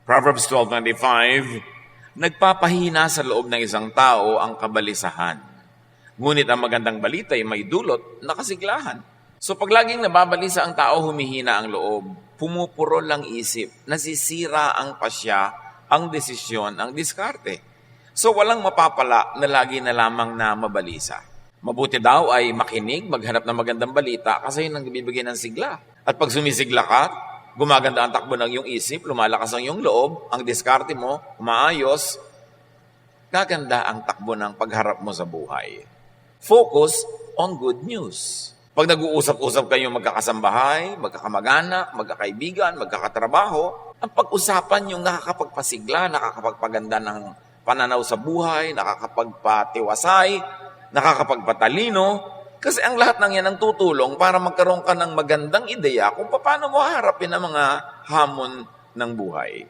Proverbs 12:25, nagpapahina sa loob ng isang tao ang kabalisahan. Ngunit ang magandang balita ay may dulot na kasiglahan. So pag laging nababalisa ang tao, humihina ang loob, pumupurol ang isip, nasisira ang pasya, ang desisyon, ang diskarte. So walang mapapala na lagi na lamang na mabalisa. Mabuti daw ay makinig, maghanap ng magandang balita kasi yun ang bibigyan ng sigla. At pag sumisigla ka, gumaganda ang takbo ng iyong isip, lumalakas ang iyong loob, ang diskarte mo, umaayos, gaganda ang takbo ng pagharap mo sa buhay. Focus on good news. Pag nag-uusap-usap kayong magkakasambahay, magkakamag-anak, magkakaibigan, magkakatrabaho, ang pag-usapan yung nakakapagpasigla, nakakapagpaganda ng pananaw sa buhay, nakakapagpatiwasay, nakakapagpatalino, kasi ang lahat ng yan ang tutulong para magkaroon ka ng magandang ideya kung paano mo haharapin ang mga hamon ng buhay.